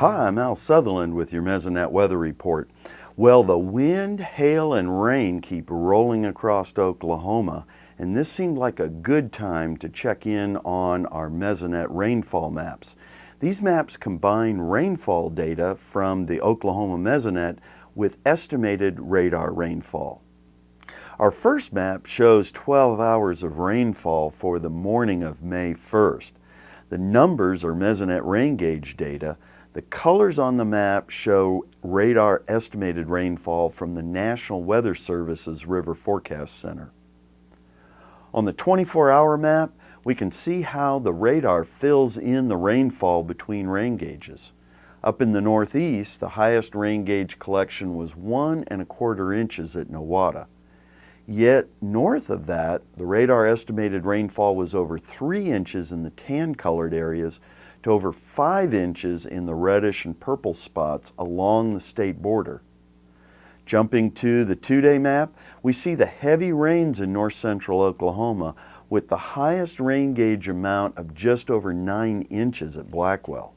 Hi, I'm Al Sutherland with your Mesonet Weather Report. Well, the wind, hail, and rain keep rolling across Oklahoma, and this seemed like a good time to check in on our Mesonet rainfall maps. These maps combine rainfall data from the Oklahoma Mesonet with estimated radar rainfall. Our first map shows 12 hours of rainfall for the morning of May 1st. The numbers are Mesonet rain gauge data. The colors on the map show radar estimated rainfall from the National Weather Service's River Forecast Center. On the 24-hour map, we can see how the radar fills in the rainfall between rain gauges. Up in the northeast, the highest rain gauge collection was 1 1/4 inches at Nowata. Yet north of that, the radar estimated rainfall was over 3 inches in the tan-colored areas to over 5 inches in the reddish and purple spots along the state border. Jumping to the 2-day map, we see the heavy rains in north central Oklahoma with the highest rain gauge amount of just over 9 inches at Blackwell.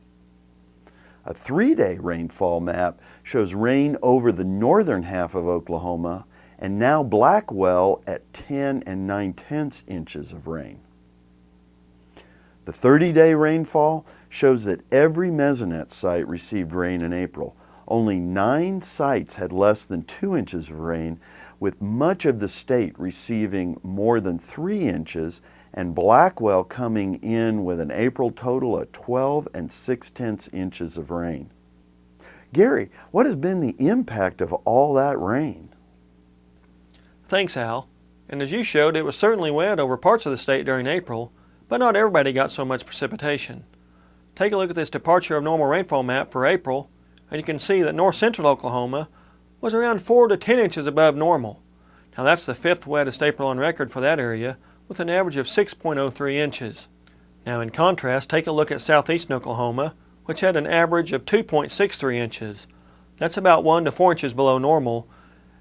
A 3-day rainfall map shows rain over the northern half of Oklahoma, and now Blackwell at 10 9/10 inches of rain. The 30-day rainfall shows that every Mesonet site received rain in April. Only 9 sites had less than 2 inches of rain, with much of the state receiving more than 3 inches, and Blackwell coming in with an April total of 12 6/10 inches of rain. Gary, what has been the impact of all that rain? Thanks, Al. And as you showed, it was certainly wet over parts of the state during April, but not everybody got so much precipitation. Take a look at this departure of normal rainfall map for April, and you can see that north central Oklahoma was around 4 to 10 inches above normal. Now that's the 5th wettest April on record for that area, with an average of 6.03 inches. Now in contrast, take a look at southeastern Oklahoma, which had an average of 2.63 inches. That's about 1 to 4 inches below normal,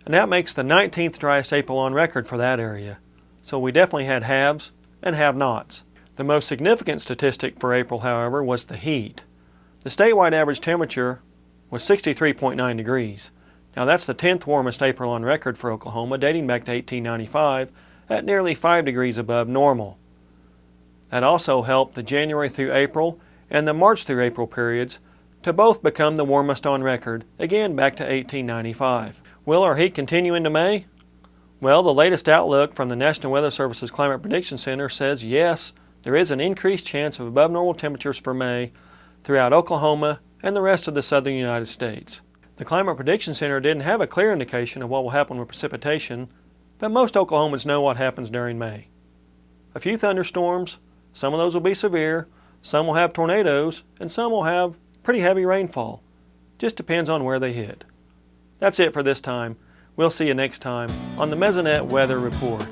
and that makes the 19th driest April on record for that area. So we definitely had haves and have-nots. The most significant statistic for April, however, was the heat. The statewide average temperature was 63.9 degrees. Now that's the 10th warmest April on record for Oklahoma, dating back to 1895, at nearly 5 degrees above normal. That also helped the January through April and the March through April periods to both become the warmest on record, again back to 1895. Will our heat continue into May? Well, the latest outlook from the National Weather Service's Climate Prediction Center says yes, there is an increased chance of above normal temperatures for May throughout Oklahoma and the rest of the southern United States. The Climate Prediction Center didn't have a clear indication of what will happen with precipitation, but most Oklahomans know what happens during May. A few thunderstorms, some of those will be severe, some will have tornadoes, and some will have pretty heavy rainfall. Just depends on where they hit. That's it for this time. We'll see you next time on the Mesonet Weather Report.